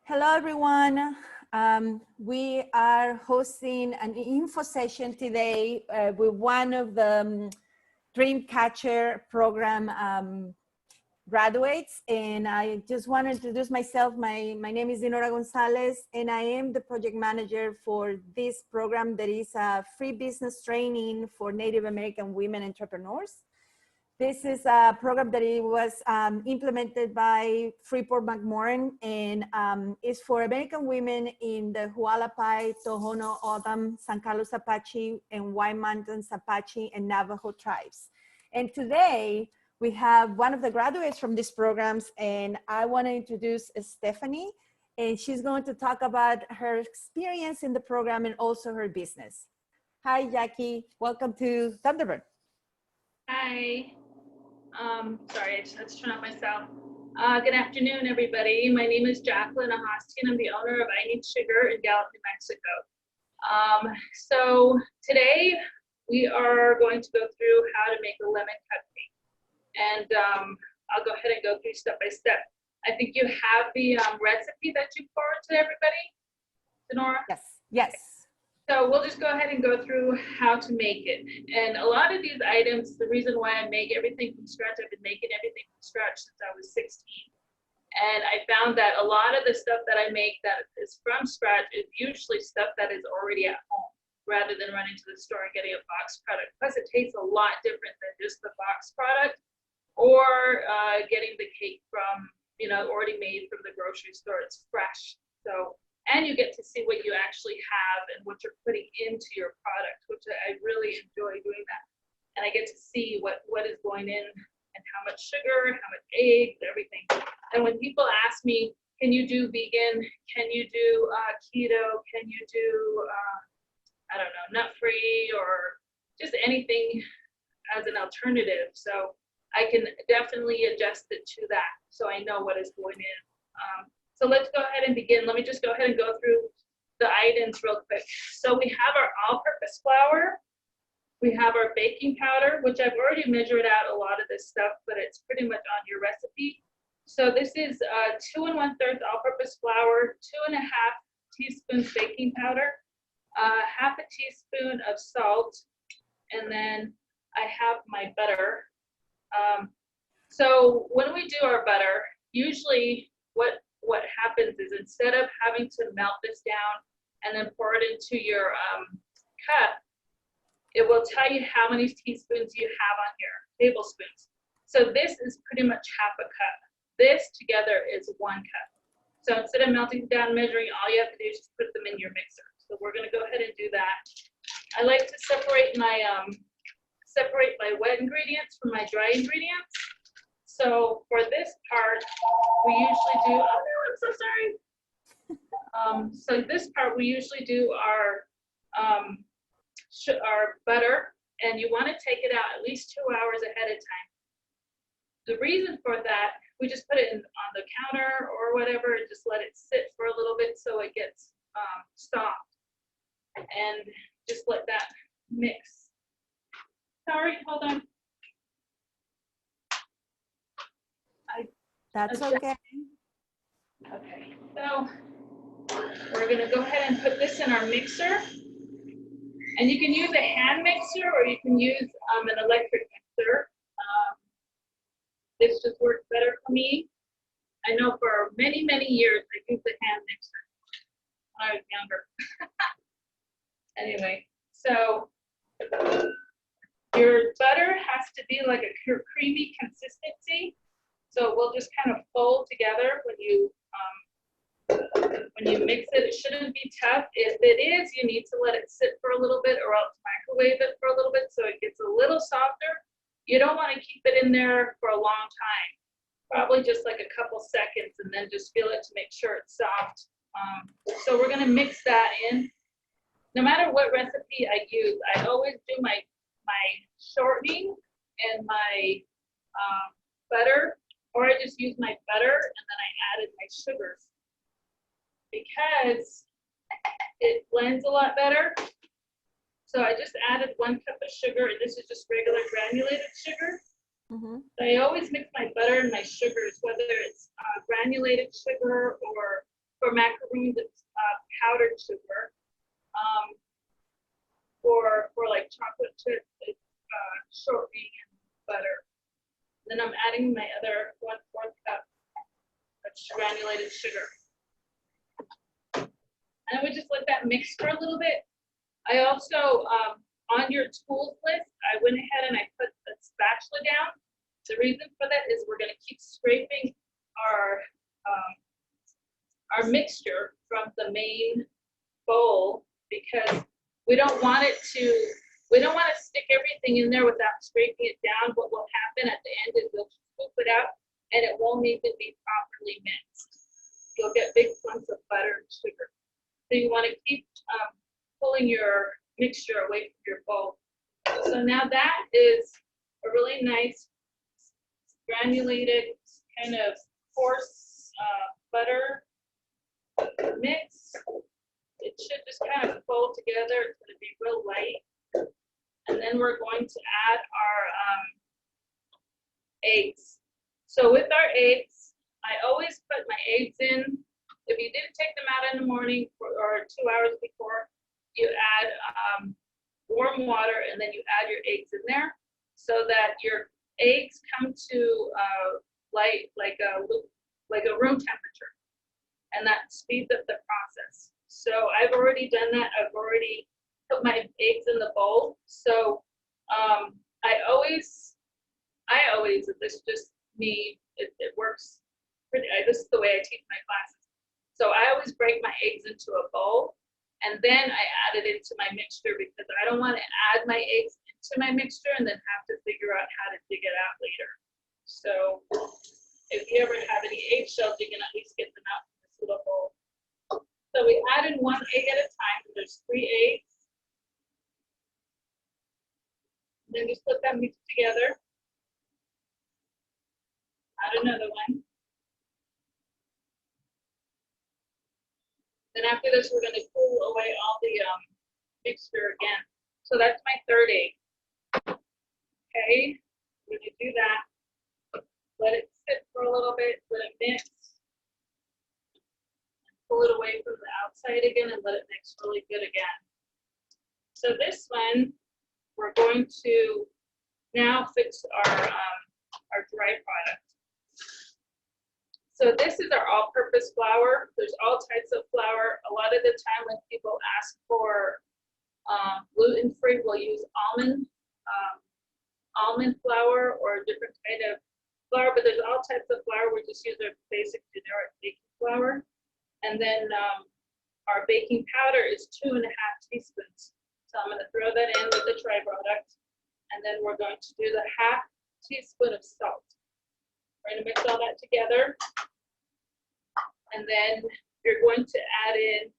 Hello, everyone. We are hosting an info session today with one of the DreamCatcher program graduates. And I just want to introduce myself. My name is Dinora Gonzalez, and I am the project manager for this program that is a free business training for Native American women entrepreneurs. This is a program that it was implemented by Freeport McMoran and is for American women in the Hualapai, Tohono O'odham, San Carlos Apache, and White Mountains Apache and Navajo tribes. And today we have one of the graduates from these programs, and I want to introduce Stephanie, and she's going to talk about her experience in the program and also her business. Hi, Jackie. Welcome to Thunderbird. Hi. Sorry, I just had to turn off my sound. Good afternoon, everybody. My name is Jacqueline Ahasteen. I'm the owner of I Need Sugar in Gallup, New Mexico. So today we are going to go through how to make a lemon cupcake. And I'll go ahead and go through step by step. I think you have the recipe that you forward to everybody, Dinora? Yes, yes. So we'll just go ahead and go through how to make it. And a lot of these items, the reason why I make everything from scratch, I've been making everything from scratch since I was 16. And I found that a lot of the stuff that I make that is from scratch is usually stuff that is already at home, rather than running to the store and getting a box product. Plus it tastes a lot different than just the box product or getting the cake from, already made from the grocery store. It's fresh. So. And you get to see what you actually have and what you're putting into your product, which I really enjoy doing that. And I get to see what is going in and how much sugar, how much eggs, everything. And when people ask me, can you do vegan? Can you do keto? Can you do, I don't know, nut-free or just anything as an alternative? So I can definitely adjust it to that so I know what is going in. So let's go ahead and begin. Let me just go ahead and go through the items real quick. So we have our all-purpose flour. We have our baking powder, which I've already measured out a lot of this stuff, but it's pretty much on your recipe. So this is 2 1/3 all-purpose flour, 2.5 teaspoons baking powder, 1/2 teaspoon of salt, and then I have my butter. So when we do our butter, usually what happens is instead of having to melt this down and then pour it into your cup, it will tell you how many teaspoons you have on here, tablespoons. So this is pretty much 1/2 cup. This together is 1 cup. So instead of melting down, measuring, all you have to do is just put them in your mixer. So we're gonna go ahead and do that. I like to separate my wet ingredients from my dry ingredients. So for this part, we usually do, oh no, I'm so sorry. So this part, we usually do our butter, and you want to take it out at least 2 hours ahead of time. The reason for that, we just put it on the counter or whatever, and just let it sit for a little bit so it gets soft, and just let that mix. Sorry, hold on. That's okay. Okay, so we're gonna go ahead and put this in our mixer. And you can use a hand mixer or you can use an electric mixer. This just works better for me. I know for many, many years I used a hand mixer when I was younger. Anyway, so your butter has to be like a creamy consistency. So it will just kind of fold together when you mix it. It shouldn't be tough. If it is, you need to let it sit for a little bit or else microwave it for a little bit so it gets a little softer. You don't want to keep it in there for a long time. Probably just like a couple seconds and then just feel it to make sure it's soft. So we're going to mix that in. No matter what recipe I use, I always do my shortening and my butter. Or I just use my butter and then I added my sugars because it blends a lot better. So I just added 1 cup of sugar, and this is just regular granulated sugar. Mm-hmm. I always mix my butter and my sugars, whether it's granulated sugar or For macaroons, it's powdered sugar. For like chocolate chips, it's shortening and butter. Then I'm adding my other 1/4 cup of granulated sugar. And we just let that mix for a little bit. I also, on your tools list, I went ahead and I put the spatula down. The reason for that is we're gonna keep scraping our mixture from the main bowl because we don't want to stick everything in there without scraping it down. What will happen at the end is we'll scoop it out and it won't even be properly mixed. You'll get big clumps of butter and sugar. So you want to keep pulling your mixture away from your bowl. So now that is a really nice granulated kind of coarse butter mix. It should just kind of fold together. It's going to be real light. And then we're going to add our eggs. So with our eggs, I always put my eggs in. If you didn't take them out in the morning or 2 hours before, you add warm water and then you add your eggs in there so that your eggs come to like a room temperature, and that speeds up the process. So I've already done that. I've already put my eggs in the bowl. So I always, this is just me, it works pretty, this is the way I teach my classes. So I always break my eggs into a bowl and then I add it into my mixture because I don't want to add my eggs into my mixture and then have to figure out how to dig it out later. So if you ever have any eggshells, you can at least get them out in this little bowl. So we add in 1 egg at a time. There's 3 eggs. Then just let that mix together. Add another one. Then after this, we're going to cool away all the mixture again. So that's my 3rd egg. Okay, we're going to do that. Let it sit for a little bit, let it mix. Pull it away from the outside again and let it mix really good again. So this one, we're going to now fix our dry product. So this is our all-purpose flour. There's all types of flour. A lot of the time when people ask for gluten-free, we'll use almond flour or a different kind of flour, but there's all types of flour. We just use our basic generic baking flour. And then our baking powder is 2½ teaspoons. So I'm going to throw that in with the dry product. And then we're going to do the ½ teaspoon of salt. We're going to mix all that together. And then you're going to add in,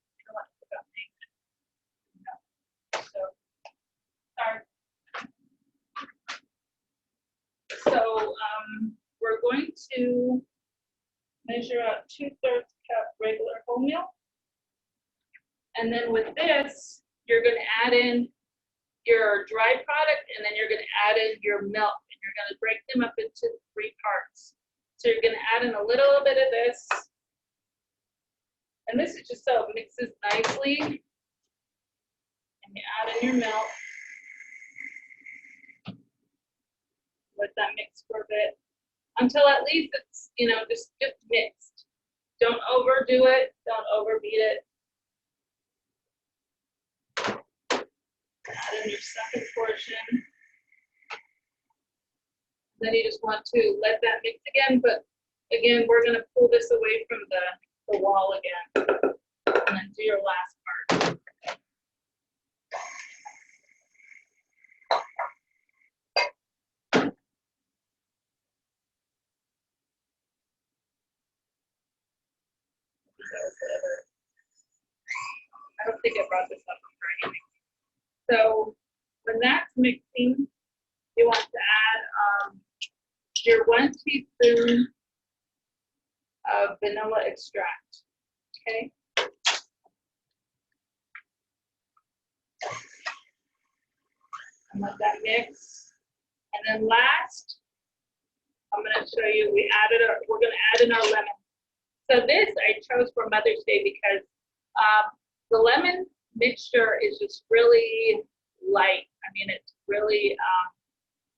So we're going to measure out 2/3 cup regular wholemeal. And then with this, you're going to add in your dry product, and then you're going to add in your milk, and you're going to break them up into 3 parts. So you're going to add in a little bit of this, and this is just so it mixes nicely. And you add in your milk. Let that mix for a bit until at least it's, just mixed. Don't overdo it. Don't overbeat it. Add in your second portion. Then you just want to let that mix again, but again, we're going to pull this away from the wall again, and then do your last part. I don't think I brought this up for anything. So when that's mixing, you want to add your 1 teaspoon of vanilla extract. Okay. And let that mix. And then last, I'm going to show you, we're going to add in our lemon. So this I chose for Mother's Day because the lemon mixture is just really light. I mean, it's really,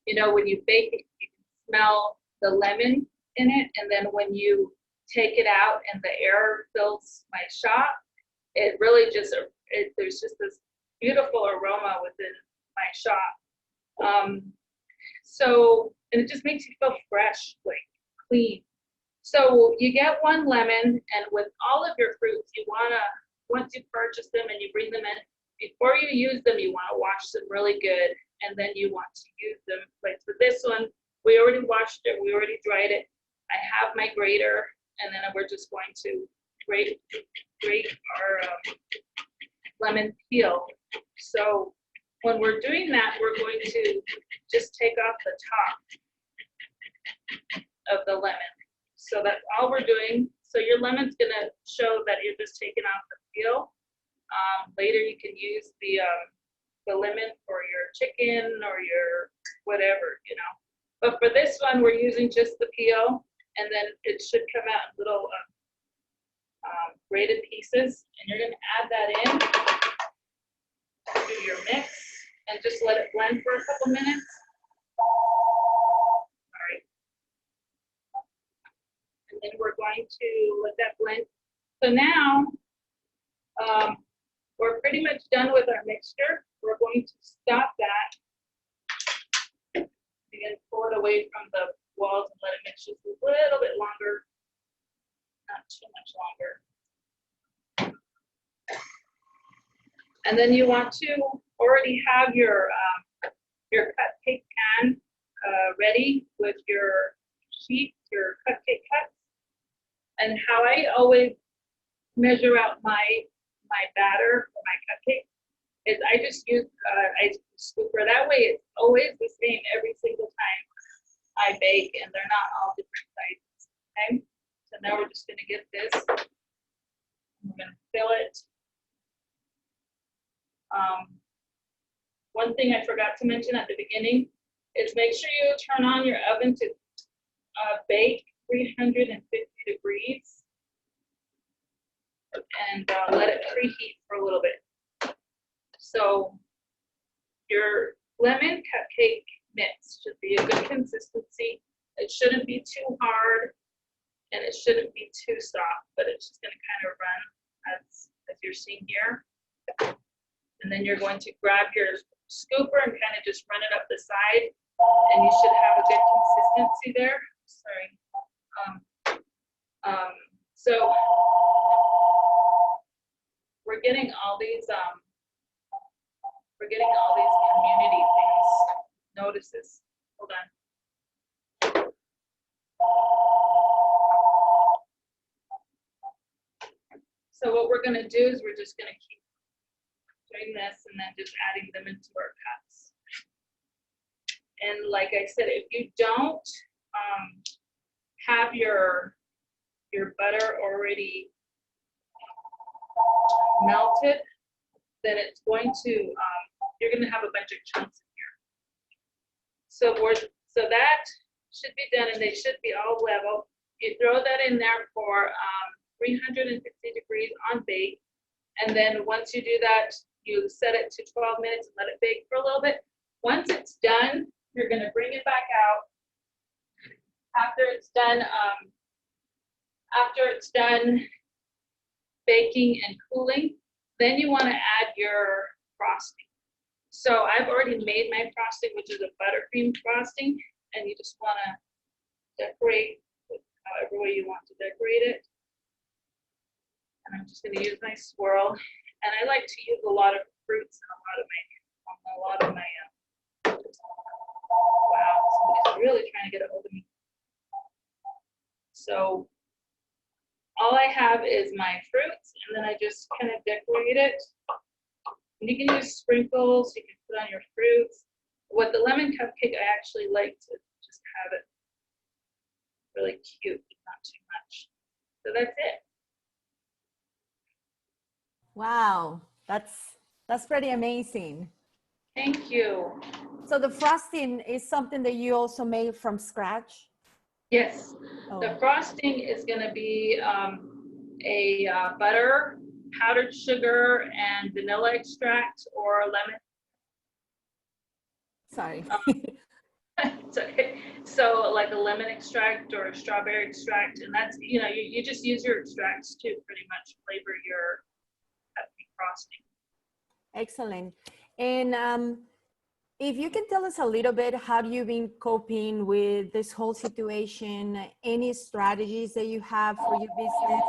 you know, when you bake it, you can smell the lemon in it. And then when you take it out and the air fills my shop, it really just, there's just this beautiful aroma within my shop. So, and it just makes you feel fresh, like clean. So you get one lemon, and with all of your fruits, you wanna, once you purchase them and you bring them in, before you use them, you wanna wash them really good, and then you want to use them. Like for this one, we already washed it, we already dried it. I have my grater, and then we're just going to grate our lemon peel. So when we're doing that, we're going to just take off the top of the lemon. So that's all we're doing. So your lemon's gonna show that you're just taking off the peel. Later you can use the lemon for your chicken or your whatever, you know. But for this one, we're using just the peel, and then it should come out in little grated pieces. And you're gonna add that in to your mix and just let it blend for a couple minutes. And then we're going to let that blend. So now we're pretty much done with our mixture. We're going to stop that. Again, pull it away from the walls and let it mix just a little bit longer, not too much longer. And then you want to already have your cupcake pan ready with your sheets, your cupcake cups. And how I always measure out my batter for my cupcake is I just use ice scooper. That way it's always the same every single time I bake, and they're not all different sizes. Okay, so now we're just gonna get this. We're gonna fill it. One thing I forgot to mention at the beginning is make sure you turn on your oven to bake 350 degrees and let it preheat for a little bit. So your lemon cupcake mix should be a good consistency. It shouldn't be too hard and it shouldn't be too soft, but it's just going to kind of run as you're seeing here. And then you're going to grab your scooper and kind of just run it up the side, and you should have a good consistency there. Sorry. So we're getting all these community things, notices. Hold on. So what we're gonna do is we're just gonna keep doing this and then just adding them into our cups. And like I said, if you don't have your butter already melted, then it's going to, you're going to have a bunch of chunks in here. So that should be done, and they should be all level. You throw that in there for 350 degrees on bake, and then once you do that, you set it to 12 minutes and let it bake for a little bit. Once it's done, you're going to bring it back out. After it's done baking and cooling, then you want to add your frosting. So I've already made my frosting, which is a buttercream frosting, and you just want to decorate with however way you want to decorate it. And I'm just going to use my swirl, and I like to use a lot of fruits and a lot of my wow, somebody's really trying to get a hold of me. So all I have is my fruits, and then I just kind of decorate it. And you can use sprinkles, you can put on your fruits. With the lemon cupcake, I actually like to just have it really cute, not too much. So that's it. Wow, that's pretty amazing. Thank you. So the frosting is something that you also made from scratch? Yes, Oh, the frosting is going to be butter, powdered sugar, and vanilla extract or lemon. sorry. It's okay. So like a lemon extract or a strawberry extract, and that's, you just use your extracts to pretty much flavor your cupcake frosting. Excellent. And if you can tell us a little bit, how you've been coping with this whole situation, any strategies that you have for your business,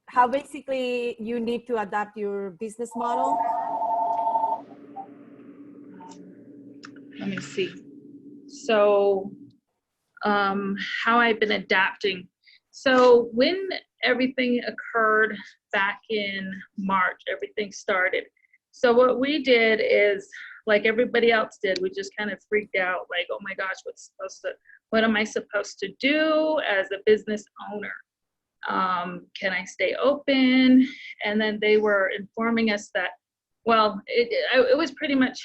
how basically you need to adapt your business model? Let me see. So, how I've been adapting. So when everything occurred back in March, everything started. So what we did is, like everybody else did, we just kind of freaked out, like, oh my gosh, what am I supposed to do as a business owner? Can I stay open? And then they were informing us that, well, it was pretty much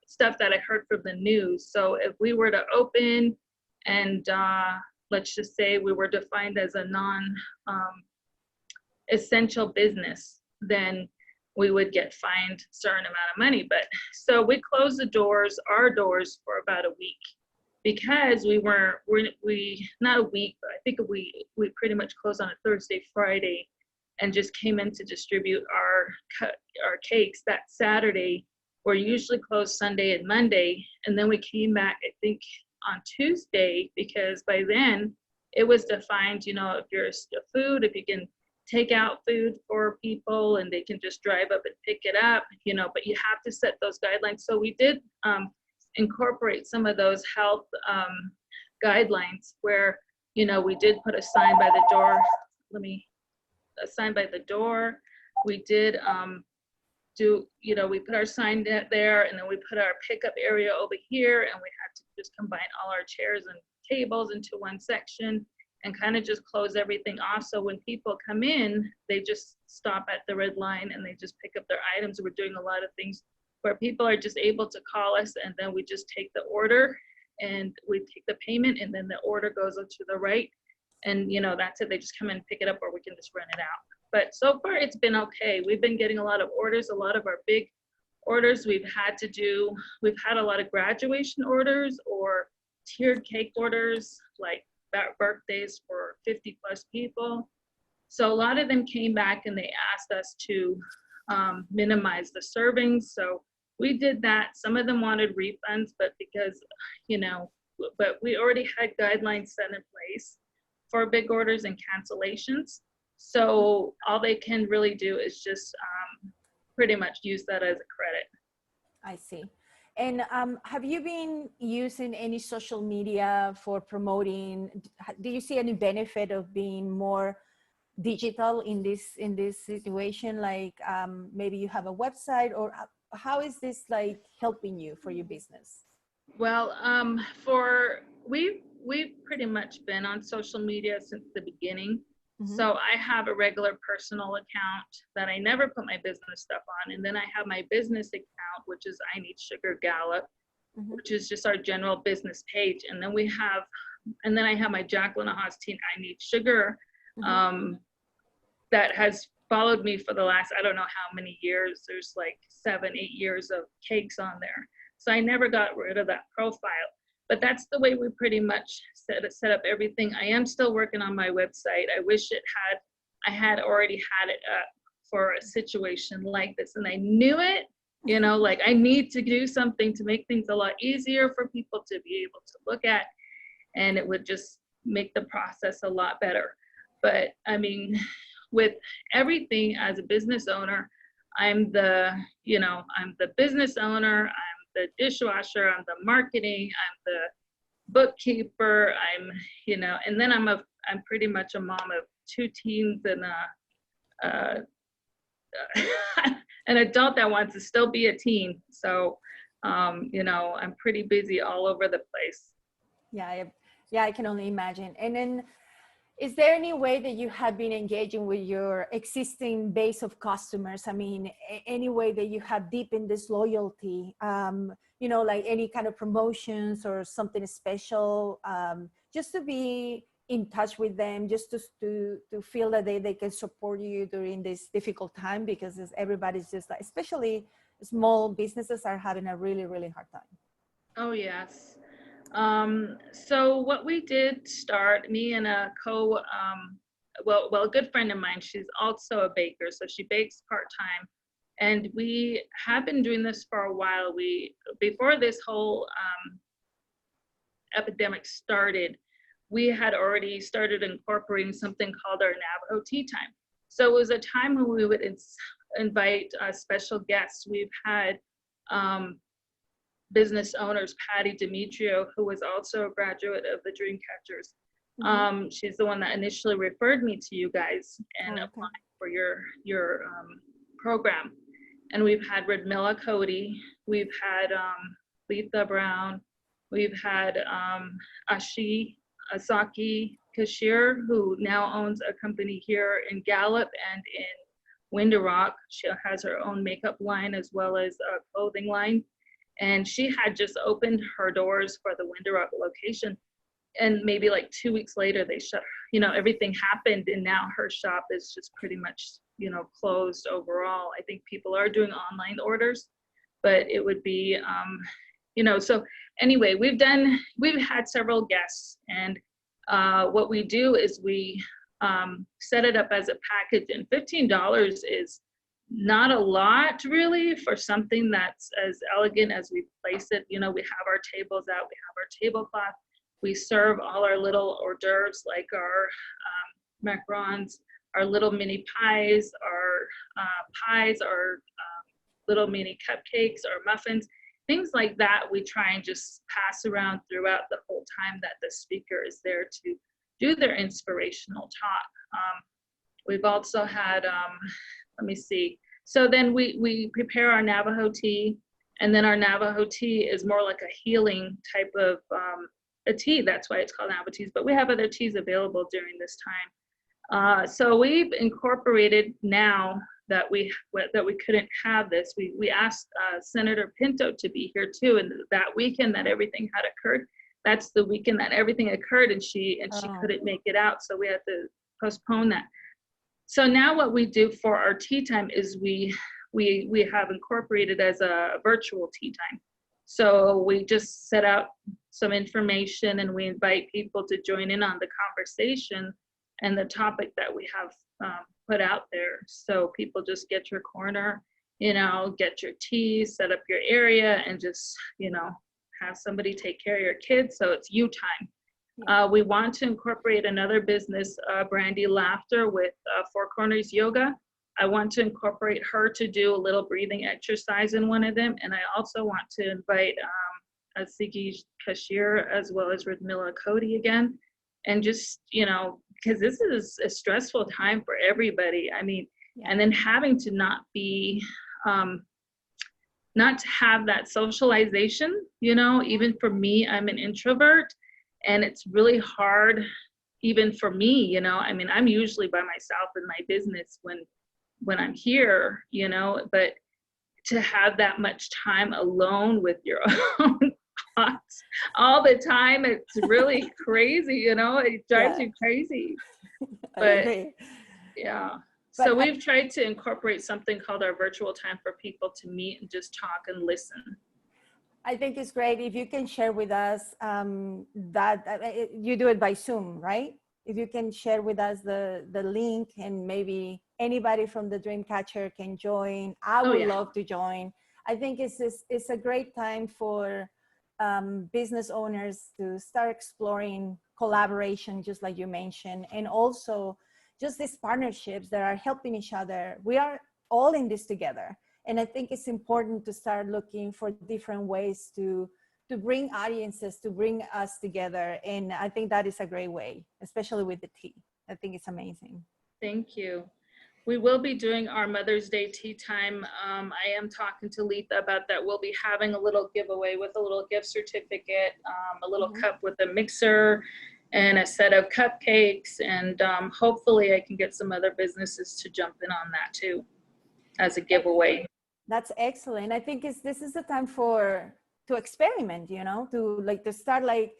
stuff that I heard from the news. So if we were to open and let's just say we were defined as a non-essential business, then we would get fined a certain amount of money. But so we closed our doors for about a week, because we not a week, but I think we pretty much closed on a Thursday, Friday, and just came in to distribute our cakes that Saturday. We're usually closed Sunday and Monday, and then we came back, I think, on Tuesday, because by then it was defined, if you're a food, if you can take out food for people and they can just drive up and pick it up, but you have to set those guidelines. So we did incorporate some of those health guidelines where, we did put a sign by the door. A sign by the door. We did we put our sign there, and then we put our pickup area over here, and we had to just combine all our chairs and tables into one section and kind of just close everything off. So when people come in, they just stop at the red line and they just pick up their items. We're doing a lot of things where people are just able to call us, and then we just take the order and we take the payment, and then the order goes up to the right, and that's it. They just come in and pick it up, or we can just run it out. But so far it's been okay. We've been getting a lot of orders, a lot of our big orders we've had a lot of graduation orders or tiered cake orders, like birthdays for 50 plus people. So a lot of them came back and they asked us to minimize the servings. So we did that. Some of them wanted refunds, but because, but we already had guidelines set in place for big orders and cancellations. So all they can really do is just pretty much use that as a credit. I see. And have you been using any social media for promoting? Do you see any benefit of being more digital in this situation? Like maybe you have a website, or how is this like helping you for your business? Well, we've pretty much been on social media since the beginning. Mm-hmm. So I have a regular personal account that I never put my business stuff on. And then I have my business account, which is I Need Sugar Gala, mm-hmm. which is just our general business page. And then I have my Jacqueline Ahasteen I Need Sugar, mm-hmm. That has followed me for the last, I don't know how many years. There's like 7-8 years of cakes on there. So I never got rid of that profile. But that's the way we pretty much set up everything. I am still working on my website. I wish I had already had it up for a situation like this. And I knew it, like I need to do something to make things a lot easier for people to be able to look at. And it would just make the process a lot better. But I mean, with everything as a business owner, I'm the business owner, I'm the dishwasher, I'm the marketing, I'm the bookkeeper, and then I'm pretty much a mom of 2 teens and an adult that wants to still be a teen. So, I'm pretty busy all over the place. Yeah, I can only imagine. And then, is there any way that you have been engaging with your existing base of customers? I mean, any way that you have deepened this loyalty? you know, like any kind of promotions or something special, just to be in touch with them, just to feel that they can support you during this difficult time, because everybody's just like, especially small businesses are having a really, really hard time. Oh, yes. So what we did start, me and a a good friend of mine, she's also a baker, so she bakes part-time. And we have been doing this for a while. Before this whole epidemic started, we had already started incorporating something called our Navajo Tea Time. So it was a time when we would invite special guests. We've had business owners, Patty Demetrio, who was also a graduate of the DreamCatchers. She's the one that initially referred me to you guys and applied for your program. And we've had Radmilla Cody, we've had Letha Brown, we've had Asaki Kashir, who now owns a company here in Gallup and in Window-Rock. She has her own makeup line as well as a clothing line. And she had just opened her doors for the Window-Rock location. And maybe like 2 weeks later, they shut, you know, everything happened. And now her shop is just pretty much, you know, closed overall. I think people are doing online orders, but it would be, you know, so anyway, we've had several guests. And what we do is we set it up as a package, and $15 is not a lot really for something that's as elegant as we place it. You know, we have our tables out, we have our tablecloth, we serve all our little hors d'oeuvres like our macarons, our little mini pies, our little mini cupcakes, our muffins, things like that. We try and just pass around throughout the whole time that the speaker is there to do their inspirational talk. We've also had, let me see. So then we prepare our Navajo tea, and then our Navajo tea is more like a healing type of a tea. That's why it's called Navajo teas, but we have other teas available during this time. So we've incorporated, now that we couldn't have this, we asked Senator Pinto to be here too, and that weekend that everything had occurred, that's the weekend that everything occurred, and she couldn't make it out, so we had to postpone that. So now what we do for our tea time is we have incorporated as a virtual tea time. So we just set out some information and we invite people to join in on the conversation and the topic that we have put out there. So people just get your corner, you know, get your tea, set up your area, and just, you know, have somebody take care of your kids. So it's you time. We want to incorporate another business, Brandy Laughter, with Four Corners Yoga. I want to incorporate her to do a little breathing exercise in one of them. And I also want to invite Asiki Kashir as well as Radmilla Cody again. And just, you know, because this is a stressful time for everybody. I mean, and then having to not to have that socialization, you know, even for me, I'm an introvert. And it's really hard, even for me, you know. I mean, I'm usually by myself in my business when I'm here, you know, but to have that much time alone with your own thoughts all the time, it's really crazy, you know. It drives you crazy. But yeah. So we've tried to incorporate something called our virtual time for people to meet and just talk and listen. I think it's great if you can share with us that you do it by Zoom, right? If you can share with us the link, and maybe anybody from the DreamCatcher can join. I would love to join. I think it's a great time for business owners to start exploring collaboration, just like you mentioned, and also just these partnerships that are helping each other. We are all in this together. And I think it's important to start looking for different ways to bring audiences, to bring us together. And I think that is a great way, especially with the tea. I think it's amazing. Thank you. We will be doing our Mother's Day tea time. I am talking to Letha about that. We'll be having a little giveaway with a little gift certificate, a little cup with a mixer, and a set of cupcakes. And hopefully I can get some other businesses to jump in on that too, as a giveaway. That's excellent. I think this is the time to to experiment, you know, to start like,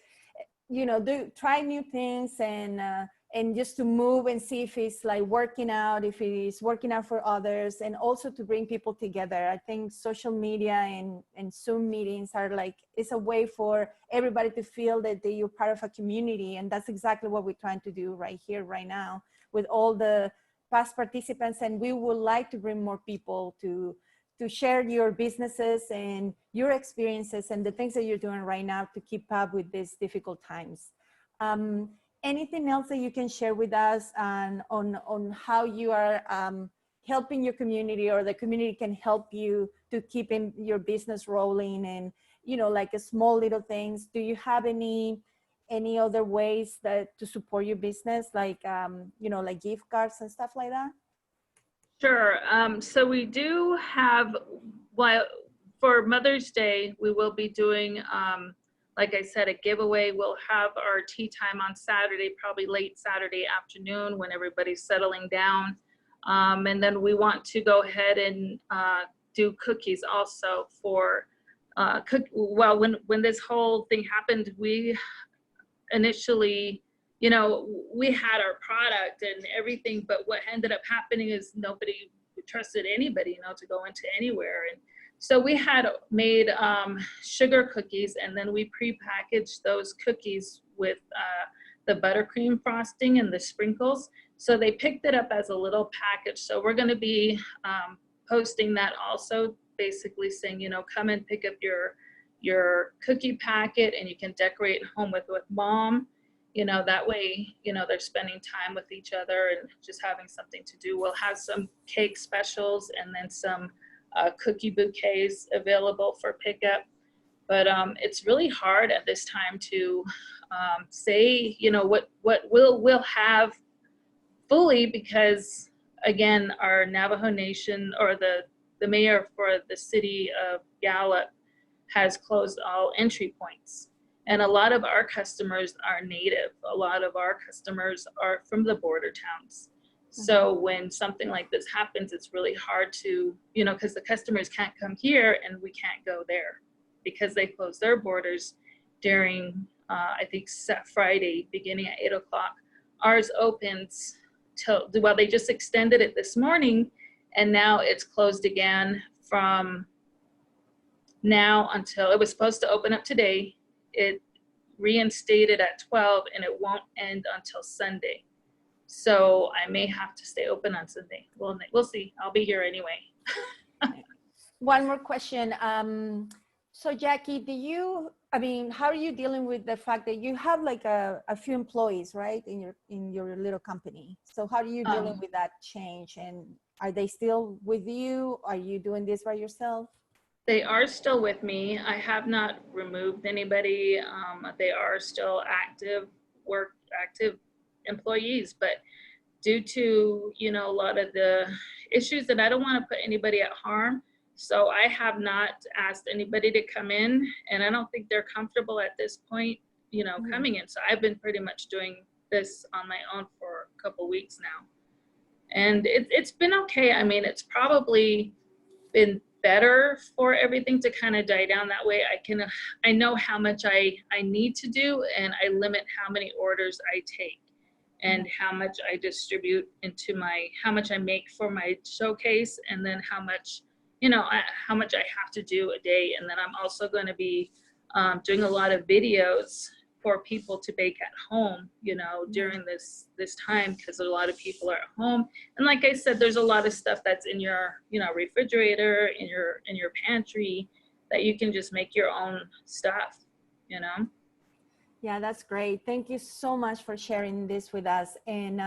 you know, try new things and just to move and see if it's like working out, if it is working out for others, and also to bring people together. I think social media and Zoom meetings are like, it's a way for everybody to feel that you're part of a community. And that's exactly what we're trying to do right here, right now, with all the past participants. And we would like to bring more people to share your businesses and your experiences and the things that you're doing right now to keep up with these difficult times. Anything else that you can share with us on how you are helping your community, or the community can help you to keep your business rolling, and, you know, like a small little things? Do you have any other ways to support your business, like, you know, like gift cards and stuff like that? Sure. So we do have, for Mother's Day, we will be doing, like I said, a giveaway. We'll have our tea time on Saturday, probably late Saturday afternoon when everybody's settling down. And then we want to go ahead and do cookies also for when this whole thing happened, we initially, you know, we had our product and everything, but what ended up happening is nobody trusted anybody, you know, to go into anywhere. And so we had made sugar cookies, and then we pre-packaged those cookies with the buttercream frosting and the sprinkles. So they picked it up as a little package. So we're going to be posting that also, basically saying, you know, come and pick up your cookie packet, and you can decorate home with mom. You know, that way, you know, they're spending time with each other and just having something to do. We'll have some cake specials and then some cookie bouquets available for pickup. But it's really hard at this time to say, you know, what we'll have fully, because again, our Navajo Nation, or the mayor for the city of Gallup, has closed all entry points. And a lot of our customers are native. A lot of our customers are from the border towns. So when something like this happens, it's really hard to, you know, because the customers can't come here and we can't go there, because they closed their borders during, I think, Friday, beginning at 8 o'clock. Ours opens till, well, they just extended it this morning, and now it's closed again from now until, it was supposed to open up today. It reinstated at 12, and it won't end until Sunday. So I may have to stay open on Sunday. We'll see. I'll be here anyway. One more question. So Jackie, how are you dealing with the fact that you have like a few employees, right, in your little company? So how are you dealing with that change? And are they still with you? Are you doing this by yourself? They are still with me. I have not removed anybody. They are still active employees, but due to, you know, a lot of the issues, that I don't want to put anybody at harm, so I have not asked anybody to come in, and I don't think they're comfortable at this point, you know, coming in. So I've been pretty much doing this on my own for a couple weeks now, and it's been okay. I mean, it's probably been better for everything to kind of die down. That way I know how much I need to do, and I limit how many orders I take and how much I distribute into how much I make for my showcase, and then how much, you know, how much I have to do a day. And then I'm also going to be doing a lot of videos for people to bake at home, you know, during this time, because a lot of people are at home. And like I said, there's a lot of stuff that's in your, you know, refrigerator, in your pantry, that you can just make your own stuff, you know. Yeah, that's great. Thank you so much for sharing this with us. And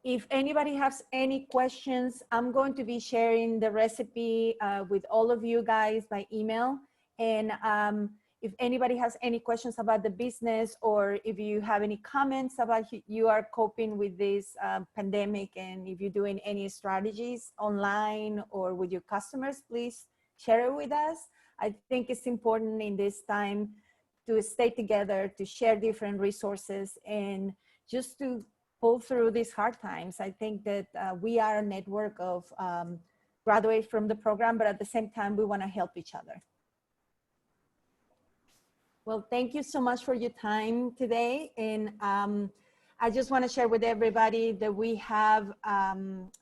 if anybody has any questions, I'm going to be sharing the recipe with all of you guys by email. And if anybody has any questions about the business, or if you have any comments about you are coping with this pandemic, and if you're doing any strategies online or with your customers, please share it with us. I think it's important in this time to stay together, to share different resources, and just to pull through these hard times. I think that we are a network of graduates from the program, but at the same time, we want to help each other. Well, thank you so much for your time today. And I just want to share with everybody that we have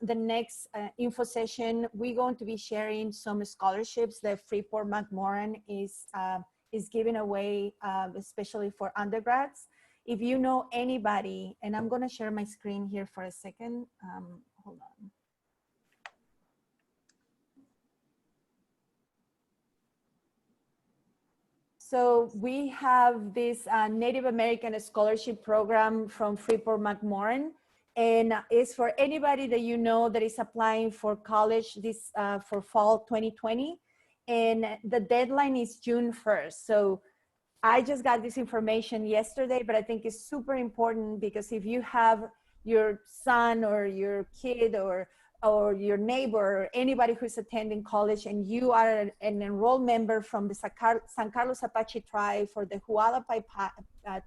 the next info session. We're going to be sharing some scholarships that Freeport McMoran is giving away, especially for undergrads. If you know anybody, and I'm going to share my screen here for a second. Hold on. So we have this Native American scholarship program from Freeport McMoran, and it's for anybody that you know that is applying for college this for fall 2020, and the deadline is June 1st. So I just got this information yesterday, but I think it's super important because if you have your son or your kid or your neighbor or anybody who's attending college and you are an enrolled member from the San Carlos Apache tribe, for the Hualapai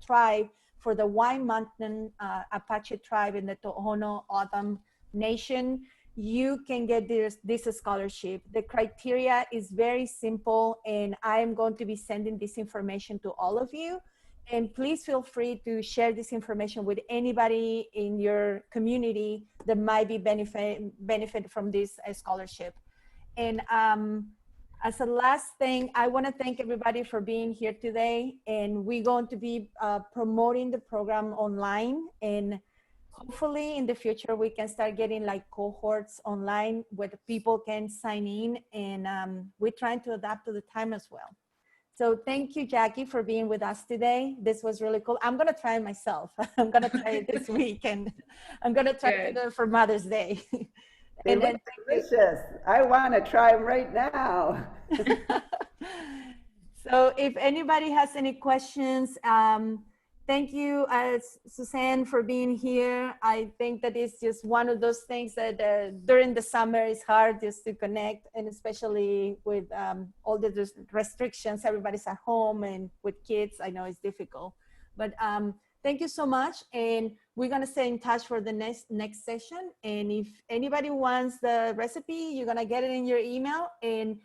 tribe, for the White Mountain Apache tribe in the Tohono O'odham Nation, you can get this scholarship. The criteria is very simple, and I am going to be sending this information to all of you. And please feel free to share this information with anybody in your community that might be benefit from this scholarship. And as a last thing, I want to thank everybody for being here today. And we're going to be promoting the program online, and hopefully in the future we can start getting like cohorts online where people can sign in, and we're trying to adapt to the time as well. So thank you, Jackie, for being with us today. This was really cool. I'm going to try it myself. I'm going to try it this week, and I'm going to try to do it for Mother's Day. They look delicious. I want to try them right now. So if anybody has any questions, thank you, Suzanne, for being here. I think that it's just one of those things that during the summer is hard just to connect, and especially with all the restrictions, everybody's at home, and with kids, I know it's difficult. But thank you so much, and we're gonna stay in touch for the next session. And if anybody wants the recipe, you're gonna get it in your email. And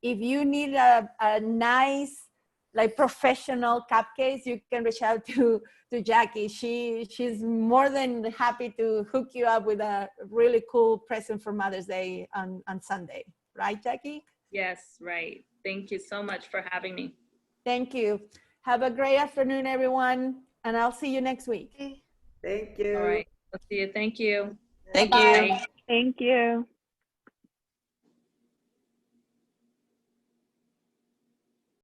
if you need a nice, like professional cupcakes, you can reach out to Jackie. She's more than happy to hook you up with a really cool present for Mother's Day on Sunday. Right, Jackie? Yes, right. Thank you so much for having me. Thank you. Have a great afternoon, everyone. And I'll see you next week. Thank you. All right. I'll see you. Thank you. Thank Bye-bye. you. Thank you.